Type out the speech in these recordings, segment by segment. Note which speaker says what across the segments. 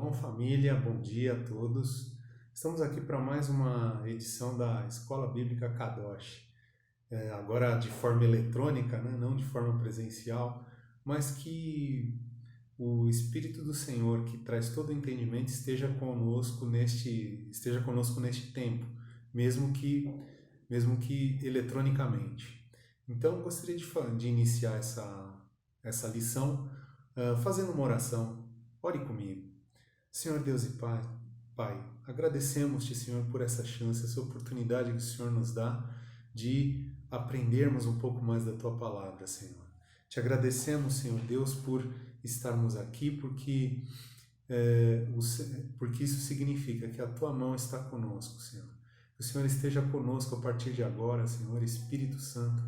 Speaker 1: Shalom família, bom dia a todos. Estamos aqui para mais uma edição da Escola Bíblica Kadosh. Agora de forma eletrônica, né? Não de forma presencial, mas que o Espírito do Senhor, que traz todo o entendimento, esteja conosco neste tempo, mesmo que eletronicamente. Então, eu gostaria de iniciar essa lição fazendo uma oração. Ore comigo. Senhor Deus e Pai, agradecemos-te, Senhor, por essa chance, essa oportunidade que o Senhor nos dá de aprendermos um pouco mais da Tua Palavra, Senhor. Te agradecemos, Senhor Deus, por estarmos aqui, porque isso significa que a Tua mão está conosco, Senhor. Que o Senhor esteja conosco a partir de agora, Senhor, Espírito Santo,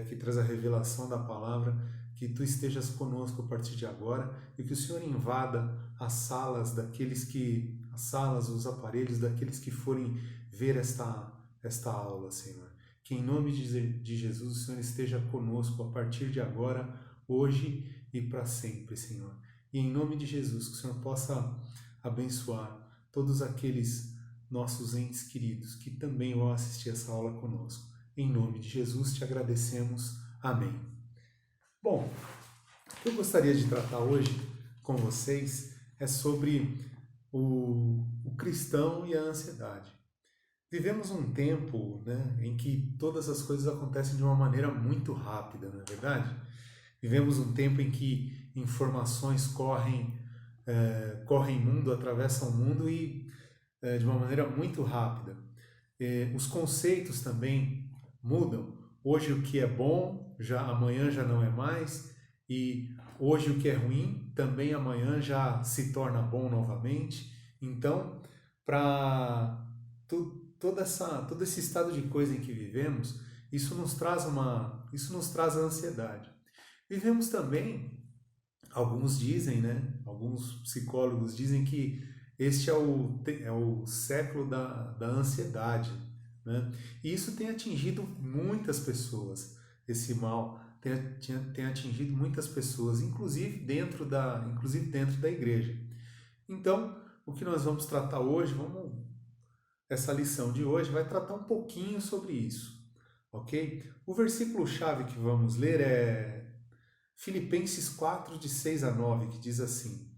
Speaker 1: que traz a revelação da Palavra, que Tu estejas conosco a partir de agora e que o Senhor invada as salas, os aparelhos daqueles que forem ver esta aula, Senhor. Que em nome de Jesus o Senhor esteja conosco a partir de agora, hoje e para sempre, Senhor. E em nome de Jesus que o Senhor possa abençoar todos aqueles nossos entes queridos que também vão assistir essa aula conosco. Em nome de Jesus te agradecemos. Amém. Bom, o que eu gostaria de tratar hoje com vocês é sobre o cristão e a ansiedade. Vivemos um tempo, né, em que todas as coisas acontecem de uma maneira muito rápida, não é verdade? Vivemos um tempo em que informações correm mundo, atravessam o mundo e de uma maneira muito rápida. Os conceitos também mudam. Hoje o que é bom, amanhã já não é mais, e hoje o que é ruim, também amanhã já se torna bom novamente. Então, para todo esse estado de coisa em que vivemos, isso nos traz a ansiedade. Vivemos também, alguns dizem, né? Alguns psicólogos dizem que este é o século da ansiedade, né? E isso tem atingido muitas pessoas, esse mal tem atingido muitas pessoas, inclusive dentro da igreja. Então, o que nós vamos tratar hoje, essa lição de hoje vai tratar um pouquinho sobre isso, ok? O versículo-chave que vamos ler é Filipenses 4, de 6 a 9, que diz assim: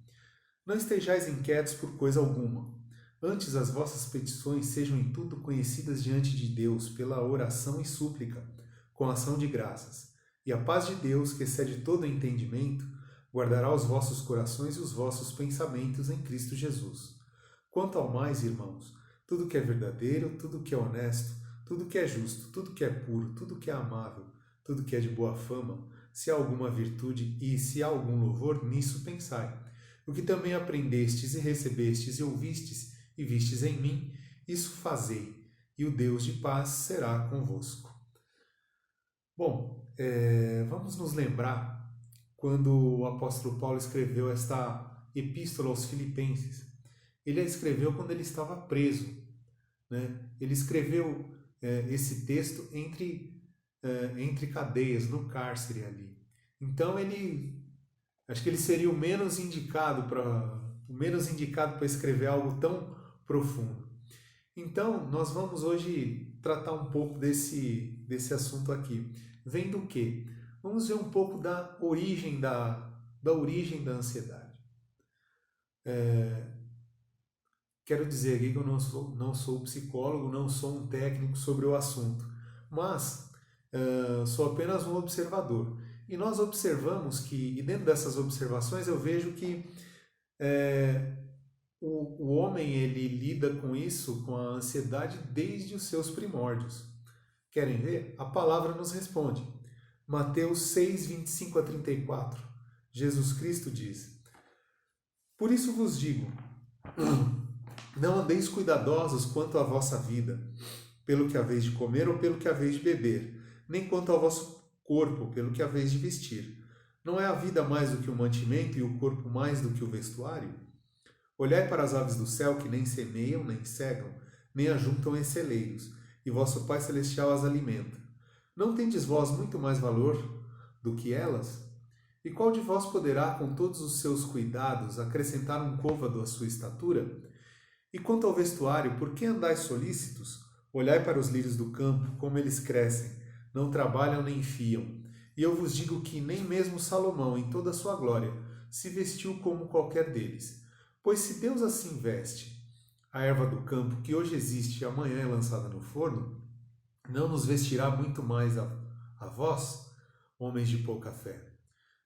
Speaker 1: Não estejais inquietos por coisa alguma. Antes as vossas petições sejam em tudo conhecidas diante de Deus pela oração e súplica, com ação de graças. E a paz de Deus, que excede todo entendimento, guardará os vossos corações e os vossos pensamentos em Cristo Jesus. Quanto ao mais, irmãos, tudo que é verdadeiro, tudo que é honesto, tudo que é justo, tudo que é puro, tudo que é amável, tudo que é de boa fama, se há alguma virtude e se há algum louvor, nisso pensai. O que também aprendestes e recebestes e ouvistes e vistes em mim, isso fazei, e o Deus de paz será convosco. Bom, vamos nos lembrar quando o apóstolo Paulo escreveu esta epístola aos Filipenses. Ele a escreveu quando ele estava preso, né? Ele escreveu esse texto entre cadeias, no cárcere ali. Então acho que ele seria o menos indicado para escrever algo tão profundo. Então, nós vamos hoje tratar um pouco desse assunto aqui. Vem do quê? Vamos ver um pouco da origem da ansiedade. Quero dizer aqui que eu não sou psicólogo, não sou um técnico sobre o assunto, mas sou apenas um observador. E nós observamos e dentro dessas observações eu vejo que o homem ele lida com isso, com a ansiedade, desde os seus primórdios. Querem ver? A palavra nos responde. Mateus 6, 25 a 34. Jesus Cristo diz: Por isso vos digo, não andeis cuidadosos quanto à vossa vida, pelo que haveis de comer ou pelo que haveis de beber, nem quanto ao vosso corpo, pelo que haveis de vestir. Não é a vida mais do que o mantimento e o corpo mais do que o vestuário? Olhai para as aves do céu, que nem semeiam, nem cegam, nem ajuntam em celeiros, e vosso Pai Celestial as alimenta. Não tendes vós muito mais valor do que elas? E qual de vós poderá, com todos os seus cuidados, acrescentar um côvado à sua estatura? E quanto ao vestuário, por que andais solícitos? Olhai para os lírios do campo, como eles crescem, não trabalham nem fiam. E eu vos digo que nem mesmo Salomão, em toda a sua glória, se vestiu como qualquer deles. Pois se Deus assim veste a erva do campo, que hoje existe e amanhã é lançada no forno, não nos vestirá muito mais a vós, homens de pouca fé?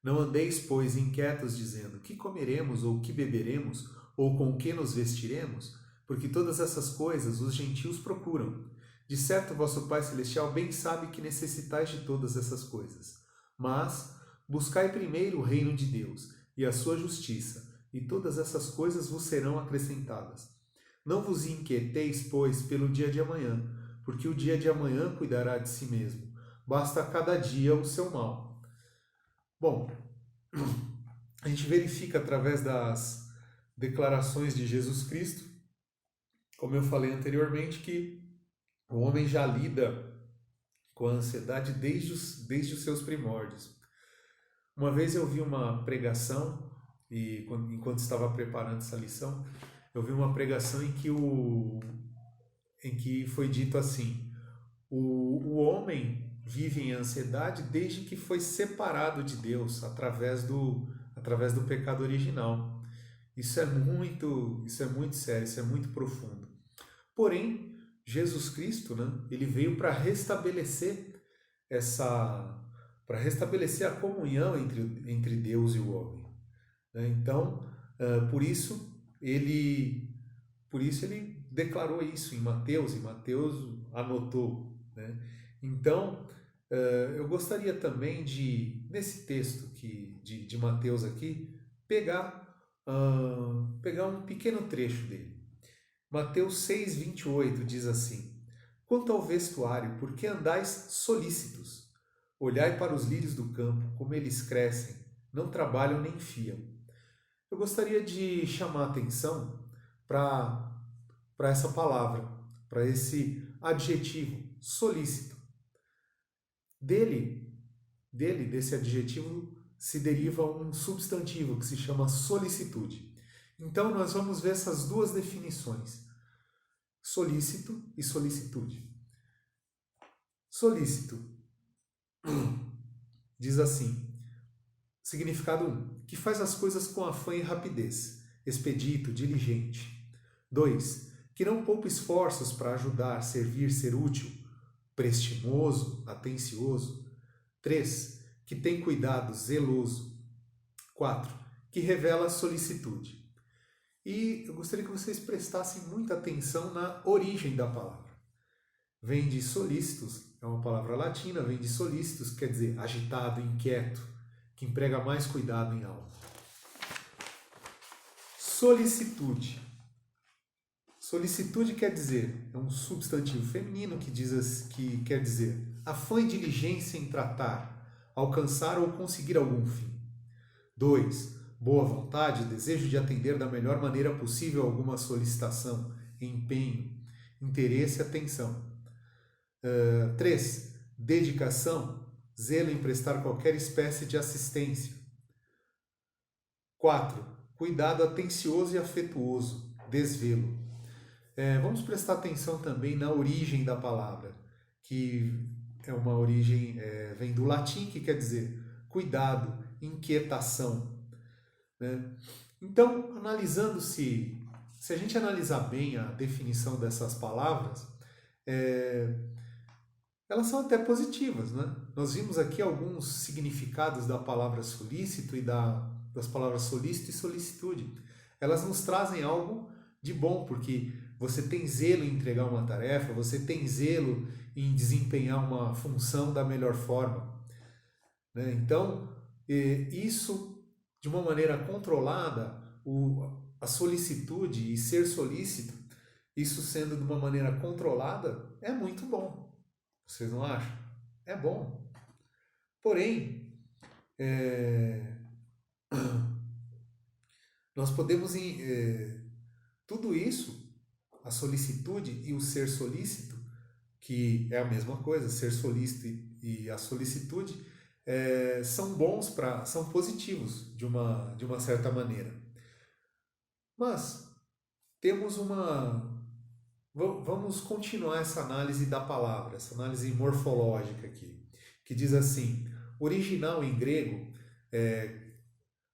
Speaker 1: Não andeis, pois, inquietos, dizendo: que comeremos, ou que beberemos, ou com que nos vestiremos? Porque todas essas coisas os gentios procuram. De certo, vosso Pai Celestial bem sabe que necessitais de todas essas coisas. Mas buscai primeiro o reino de Deus e a sua justiça, e todas essas coisas vos serão acrescentadas. Não vos inquieteis, pois, pelo dia de amanhã, porque o dia de amanhã cuidará de si mesmo. Basta a cada dia o seu mal. Bom, a gente verifica através das declarações de Jesus Cristo, como eu falei anteriormente, que o homem já lida com a ansiedade desde os seus primórdios. Uma vez eu vi uma pregação, e enquanto estava preparando essa lição, eu vi uma pregação em que foi dito assim: o homem vive em ansiedade desde que foi separado de Deus através do pecado original. Isso é muito sério, isso é muito profundo. Porém, Jesus Cristo, né, ele veio para restabelecer para restabelecer a comunhão entre Deus e o homem. Né? Então, por isso ele declarou isso em Mateus, e Mateus anotou. Né? Então, eu gostaria também nesse texto de Mateus aqui, pegar um pequeno trecho dele. Mateus 6:28 diz assim: quanto ao vestuário, por que andais solícitos? Olhai para os lírios do campo, como eles crescem, não trabalham nem fiam. Eu gostaria de chamar a atenção para essa palavra, para esse adjetivo, solícito. Desse adjetivo, se deriva um substantivo que se chama solicitude. Então, nós vamos ver essas duas definições, solícito e solicitude. Solícito diz assim, significado 1, que faz as coisas com afã e rapidez, expedito, diligente. 2, que não poupa esforços para ajudar, servir, ser útil, prestimoso, atencioso. 3, que tem cuidado, zeloso. 4, que revela solicitude. E eu gostaria que vocês prestassem muita atenção na origem da palavra. Vem de solícitos, é uma palavra latina, vem de solícitos, quer dizer agitado, inquieto, que emprega mais cuidado em algo. Solicitude. Solicitude quer dizer, é um substantivo feminino que quer dizer afã e diligência em tratar, alcançar ou conseguir algum fim. 2, boa vontade, desejo de atender da melhor maneira possível alguma solicitação, empenho, interesse e atenção. 3, dedicação, zelo em prestar qualquer espécie de assistência. 4, cuidado atencioso e afetuoso, desvelo. Vamos prestar atenção também na origem da palavra, que é uma origem, vem do latim, que quer dizer cuidado, inquietação. Né? Então, analisando se a gente analisar bem a definição dessas palavras, elas são até positivas. Né? Nós vimos aqui alguns significados da palavra solícito e das palavras solícito e solicitude. Elas nos trazem algo de bom, porque você tem zelo em entregar uma tarefa, você tem zelo em desempenhar uma função da melhor forma. Né? Então, isso, de uma maneira controlada, a solicitude e ser solícito, isso sendo de uma maneira controlada, é muito bom. Vocês não acham? É bom. Porém, nós podemos... tudo isso, a solicitude e o ser solícito, que é a mesma coisa, ser solícito e a solicitude, são bons, são positivos de uma certa maneira. Mas temos vamos continuar essa análise da palavra, essa análise morfológica aqui, que diz assim, original em grego,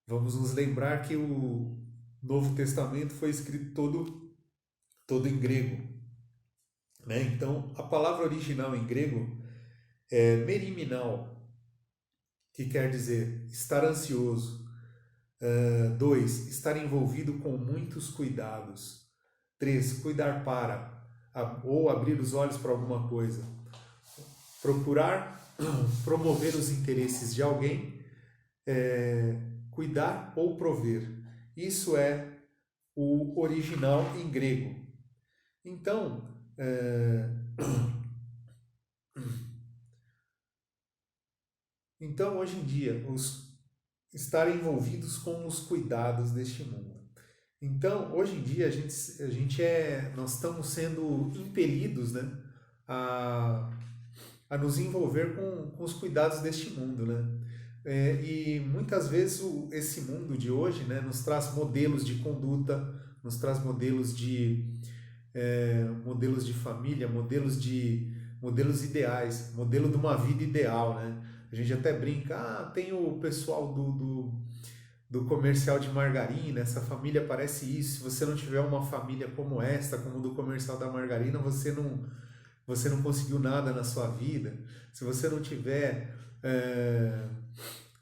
Speaker 1: vamos nos lembrar que o Novo Testamento foi escrito todo em grego, né? Então, a palavra original em grego é meriminal, que quer dizer estar ansioso. 2. Estar envolvido com muitos cuidados. 3. Cuidar ou abrir os olhos para alguma coisa. Procurar promover os interesses de alguém, cuidar ou prover. Isso é o original em grego. Então, hoje em dia, estar envolvidos com os cuidados deste mundo. Então, hoje em dia, nós estamos sendo impelidos, né, a nos envolver com os cuidados deste mundo, né? E muitas vezes esse mundo de hoje, né, nos traz modelos de conduta, nos traz modelos de família, modelos ideais, modelo de uma vida ideal, né? A gente até brinca, tem o pessoal do comercial de margarina, essa família parece isso, se você não tiver uma família como esta, como do comercial da margarina, você não conseguiu nada na sua vida. Se você não tiver,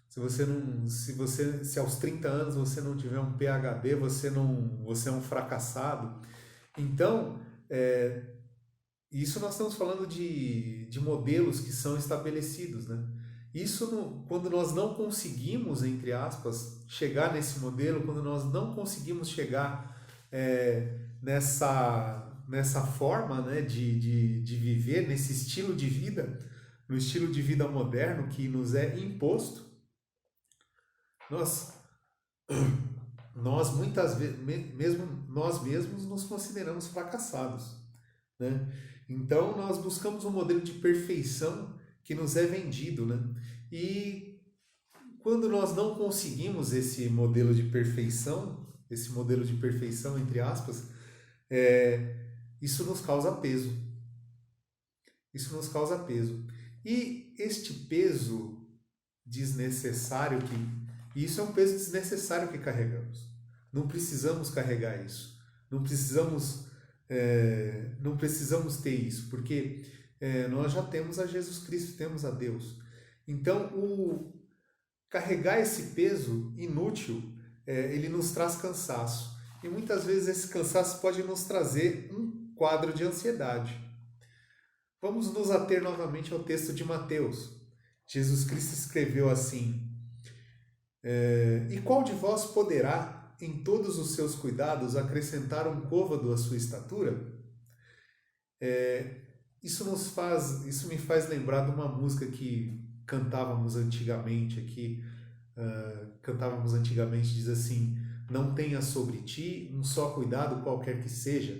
Speaker 1: se aos 30 anos você não tiver um PhD, você é um fracassado. Então, isso nós estamos falando de modelos que são estabelecidos, né? Isso quando nós não conseguimos, entre aspas, chegar nesse modelo, quando nós não conseguimos chegar nessa forma, né, de viver, nesse estilo de vida, no estilo de vida moderno que nos é imposto, nós muitas vezes, mesmo nós mesmos nos consideramos fracassados, né? Então nós buscamos um modelo de perfeição que nos é vendido, né? E quando nós não conseguimos esse modelo de perfeição entre aspas, isso nos causa peso. Isso nos causa peso. E este peso desnecessário isso é um peso desnecessário que carregamos. Não precisamos carregar isso. Não precisamos ter isso, porque nós já temos a Jesus Cristo, temos a Deus. Então, carregar esse peso inútil, ele nos traz cansaço. E muitas vezes esse cansaço pode nos trazer um quadro de ansiedade. Vamos nos ater novamente ao texto de Mateus. Jesus Cristo escreveu assim: e qual de vós poderá, em todos os seus cuidados, acrescentar um côvado à sua estatura? Isso me faz lembrar de uma música que cantávamos antigamente aqui. Diz assim: não tenha sobre ti um só cuidado qualquer que seja,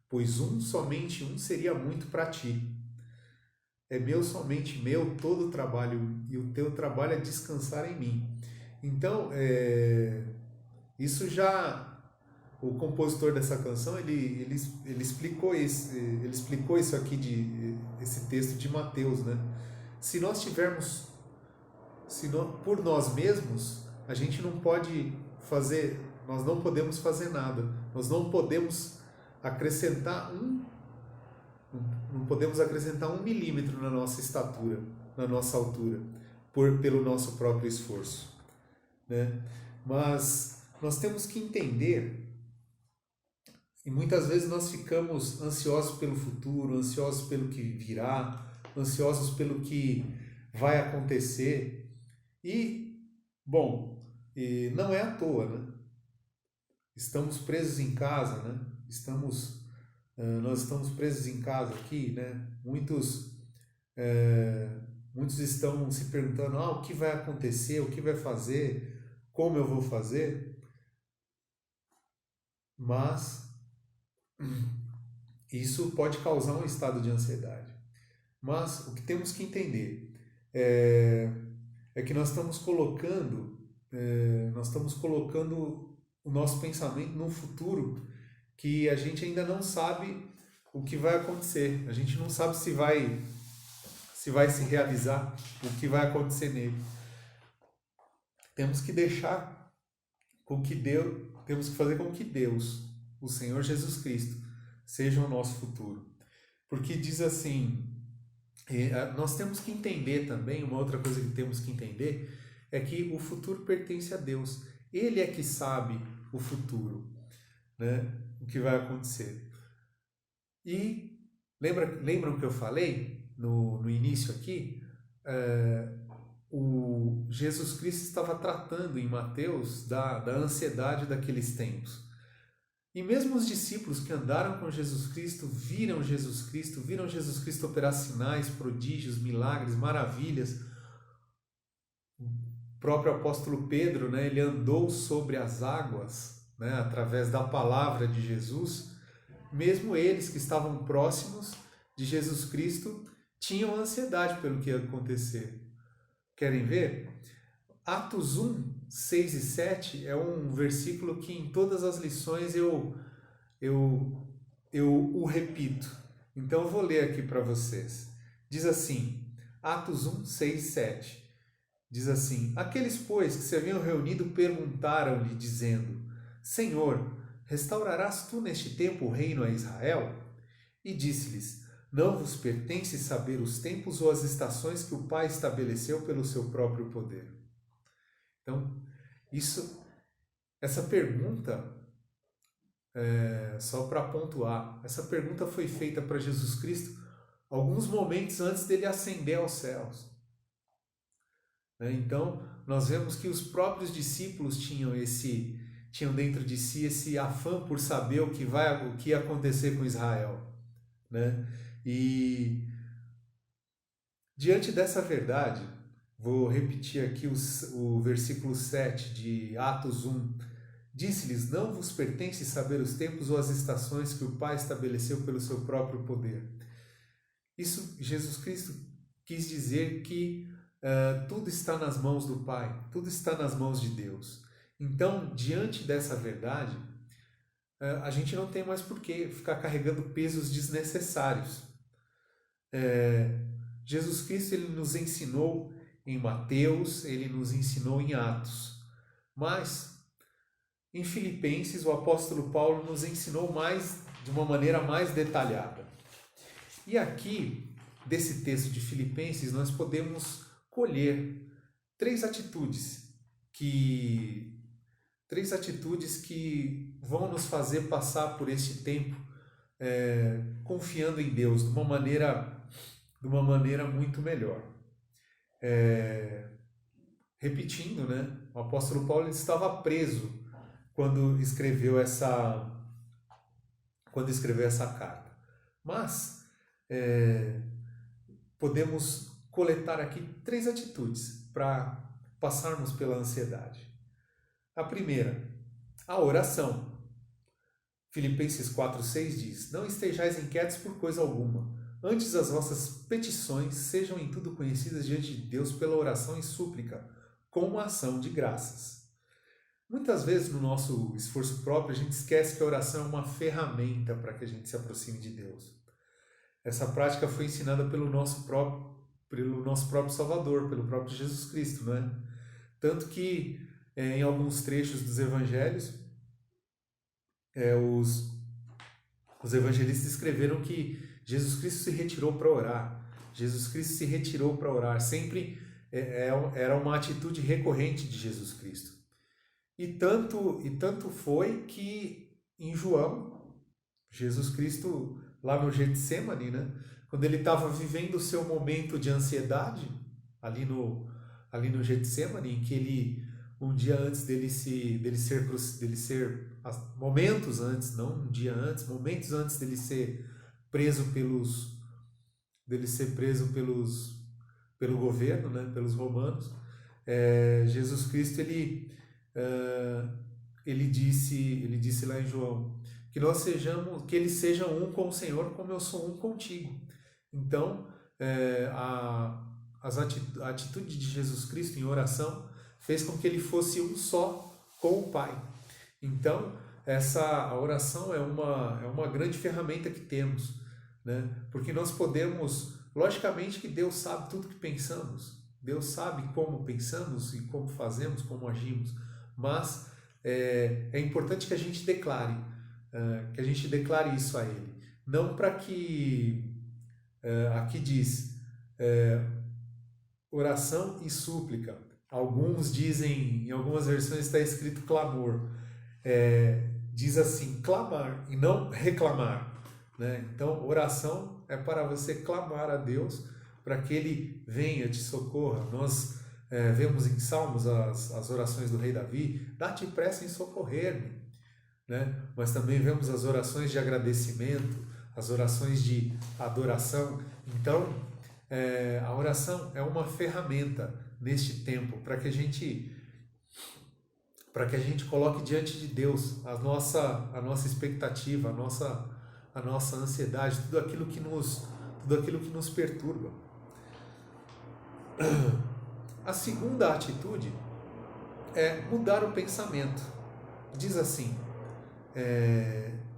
Speaker 1: pois somente um seria muito para ti. É meu, somente meu, todo o trabalho, e o teu trabalho é descansar em mim. Então, isso já... O compositor dessa canção, ele explicou isso aqui, esse texto de Mateus, né? Se nós tivermos... por nós mesmos, a gente não pode fazer... Nós não podemos fazer nada. Nós não podemos acrescentar não podemos acrescentar 1 milímetro na nossa estatura, na nossa altura, pelo nosso próprio esforço, né? Mas nós temos que entender, e muitas vezes nós ficamos ansiosos pelo futuro, ansiosos pelo que virá, ansiosos pelo que vai acontecer, e não é à toa, né? Estamos presos em casa, né? Nós estamos presos em casa aqui, né? Muitos estão se perguntando: o que vai acontecer, o que vai fazer, como eu vou fazer? Mas isso pode causar um estado de ansiedade. Mas o que temos que entender é é que nós estamos colocando o nosso pensamento num futuro que a gente ainda não sabe o que vai acontecer. A gente não sabe se vai se realizar, o que vai acontecer nele. Temos que deixar temos que fazer com que Deus, o Senhor Jesus Cristo, seja o nosso futuro. Porque diz assim, nós temos que entender também, uma outra coisa que temos que entender, é que o futuro pertence a Deus. Ele é que sabe o futuro, né? O que vai acontecer. E lembram que eu falei no início aqui? O Jesus Cristo estava tratando em Mateus da ansiedade daqueles tempos. E mesmo os discípulos que andaram com Jesus Cristo, viram Jesus Cristo operar sinais, prodígios, milagres, maravilhas. O próprio apóstolo Pedro, né, ele andou sobre as águas, né, através da palavra de Jesus. Mesmo eles que estavam próximos de Jesus Cristo tinham ansiedade pelo que ia acontecer. Querem ver? Atos 1, 6 e 7 é um versículo que em todas as lições eu o repito. Então eu vou ler aqui para vocês. Diz assim, Atos 1, 6 e 7. Diz assim, aqueles, pois, que se haviam reunido perguntaram-lhe, dizendo, Senhor, restaurarás tu neste tempo o reino a Israel? E disse-lhes, não vos pertence saber os tempos ou as estações que o Pai estabeleceu pelo seu próprio poder. Então, essa pergunta, só para pontuar, essa pergunta foi feita para Jesus Cristo alguns momentos antes dele ascender aos céus. Então, nós vemos que os próprios discípulos tinham dentro de si esse afã por saber o que ia acontecer com Israel, né? E diante dessa verdade, vou repetir aqui o versículo 7 de Atos 1. Disse-lhes, não vos pertence saber os tempos ou as estações que o Pai estabeleceu pelo seu próprio poder. Isso, Jesus Cristo quis dizer que tudo está nas mãos do Pai, tudo está nas mãos de Deus. Então, diante dessa verdade, a gente não tem mais por que ficar carregando pesos desnecessários. Jesus Cristo, ele nos ensinou em Mateus, ele nos ensinou em Atos, mas em Filipenses o apóstolo Paulo nos ensinou de uma maneira mais detalhada. E aqui, desse texto de Filipenses, nós podemos colher três atitudes que vão nos fazer passar por este tempo confiando em Deus de uma maneira muito melhor. Repetindo, né? O apóstolo Paulo estava preso quando escreveu essa carta. Mas podemos coletar aqui três atitudes para passarmos pela ansiedade. A primeira, a oração. Filipenses 4,6 diz, não estejais inquietos por coisa alguma, antes as vossas petições sejam em tudo conhecidas diante de Deus pela oração e súplica, com uma ação de graças. Muitas vezes no nosso esforço próprio a gente esquece que a oração é uma ferramenta para que a gente se aproxime de Deus. Essa prática foi ensinada pelo nosso próprio Salvador, pelo próprio Jesus Cristo, não é? Tanto que em alguns trechos dos evangelhos, os evangelistas escreveram que Jesus Cristo se retirou para orar. Jesus Cristo se retirou para orar. Sempre era uma atitude recorrente de Jesus Cristo. E tanto foi que em João, Jesus Cristo, lá no Getsemane, né, quando ele estava vivendo o seu momento de ansiedade, ali no Getsemane, em que ele, um dia antes momentos antes, não um dia antes, momentos antes dele ser preso pelo governo, né, pelos romanos, Jesus Cristo ele disse lá em João que eles sejam um com o Senhor como eu sou um contigo. Então a atitude de Jesus Cristo em oração fez com que ele fosse um só com o Pai. Então, a oração é uma grande ferramenta que temos, né? Porque nós podemos, logicamente que Deus sabe tudo que pensamos, Deus sabe como pensamos e como fazemos, como agimos, mas é importante que a gente declare isso a Ele. Não para que, aqui diz, oração e súplica. Alguns dizem, em algumas versões está escrito clamor. Diz assim, clamar e não reclamar, né? Então, oração é para você clamar a Deus para que Ele venha, te socorra. Nós vemos em Salmos as orações do rei Davi, dá-te pressa em socorrer-me, né? Mas também vemos as orações de agradecimento, as orações de adoração. Então, a oração é uma ferramenta neste tempo para que a gente coloque diante de Deus a nossa expectativa, a nossa ansiedade, tudo aquilo que nos perturba. A segunda atitude é mudar o pensamento. Diz assim,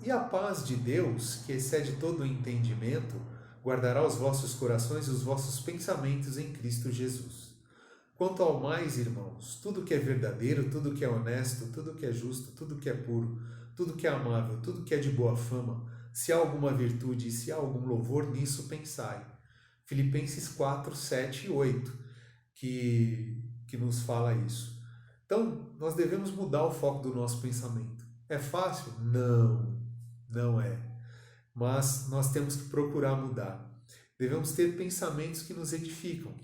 Speaker 1: e a paz de Deus, que excede todo o entendimento, guardará os vossos corações e os vossos pensamentos em Cristo Jesus. Quanto ao mais, irmãos, tudo que é verdadeiro, tudo que é honesto, tudo que é justo, tudo que é puro, tudo que é amável, tudo que é de boa fama, se há alguma virtude e se há algum louvor, nisso pensai. Filipenses 4, 7 e 8, que nos fala isso. Então, nós devemos mudar o foco do nosso pensamento. É fácil? Não, não é. Mas nós temos que procurar mudar. Devemos ter pensamentos que nos edificam.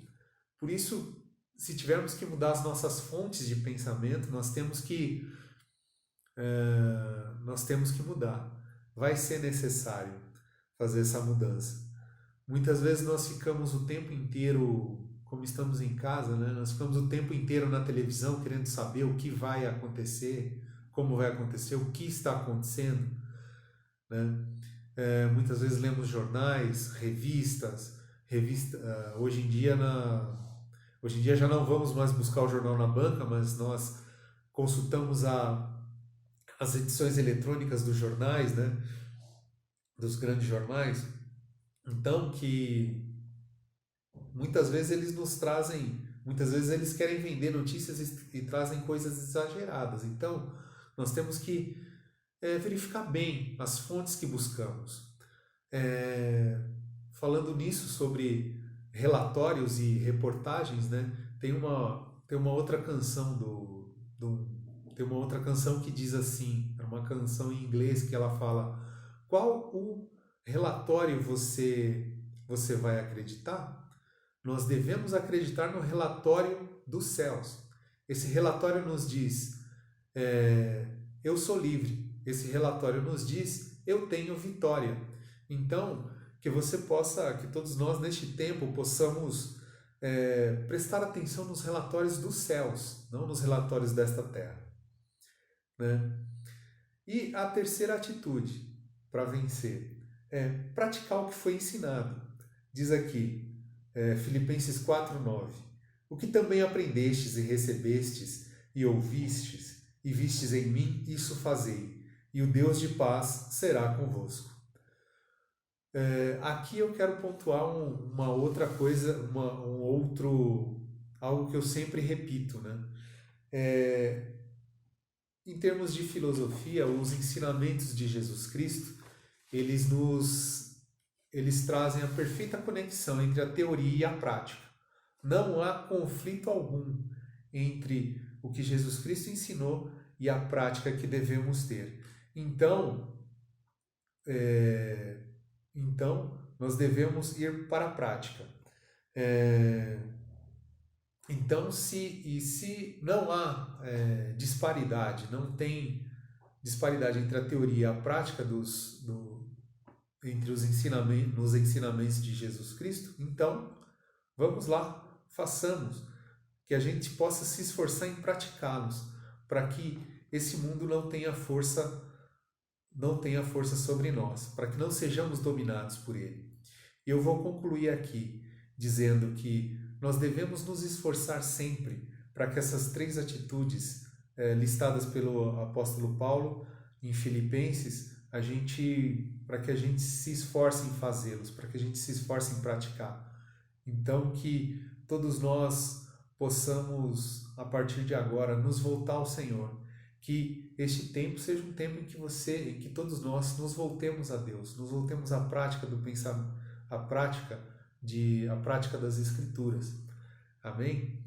Speaker 1: Por isso, se tivermos que mudar as nossas fontes de pensamento, nós temos que mudar. Vai ser necessário fazer essa mudança. Muitas vezes nós ficamos o tempo inteiro, como estamos em casa, né? Nós ficamos o tempo inteiro na televisão querendo saber o que vai acontecer, como vai acontecer, o que está acontecendo, né? Muitas vezes lemos jornais, revistas. Hoje em dia já não vamos mais buscar o jornal na banca, mas nós consultamos as edições eletrônicas dos jornais, né? Dos grandes jornais. Então, que muitas vezes eles querem vender notícias e trazem coisas exageradas. Então, nós temos que verificar bem as fontes que buscamos. Falando nisso, sobre relatórios e reportagens, né? Tem uma outra canção tem uma outra canção que diz assim, é uma canção em inglês que ela fala: qual o relatório você vai acreditar? Nós devemos acreditar no relatório dos céus. Esse relatório nos diz, eu sou livre. Esse relatório nos diz, eu tenho vitória. Então, que todos nós neste tempo possamos prestar atenção nos relatórios dos céus, não nos relatórios desta terra, né? E a terceira atitude para vencer é praticar o que foi ensinado. Diz aqui, Filipenses 4:9, o que também aprendestes e recebestes e ouvistes e vistes em mim, isso fazei, e o Deus de paz será convosco. Aqui eu quero pontuar uma outra coisa, algo que eu sempre repito, né? Em termos de filosofia, os ensinamentos de Jesus Cristo, eles trazem a perfeita conexão entre a teoria e a prática. Não há conflito algum entre o que Jesus Cristo ensinou e a prática que devemos ter. Então nós devemos ir para a prática. Então, se não há disparidade, não tem disparidade entre a teoria e a prática entre os ensinamentos de Jesus Cristo, então vamos lá, façamos, que a gente possa se esforçar em praticá-los, para que esse mundo não tenha força sobre nós, para que não sejamos dominados por ele. E eu vou concluir aqui dizendo que nós devemos nos esforçar sempre para que essas 3 atitudes listadas pelo apóstolo Paulo em Filipenses, para que a gente se esforce em fazê-los, para que a gente se esforce em praticar. Então, que todos nós possamos, a partir de agora, nos voltar ao Senhor. Que este tempo seja um tempo em que todos nós nos voltemos a Deus, nos voltemos à prática do pensamento, à prática das Escrituras. Amém?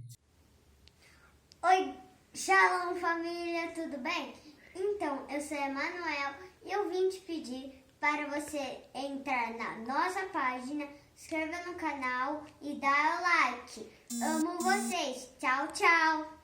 Speaker 2: Oi, Shalom família, tudo bem? Então, eu sou Emanuel e eu vim te pedir para você entrar na nossa página, se inscrever no canal e dar o like. Amo vocês. Tchau, tchau.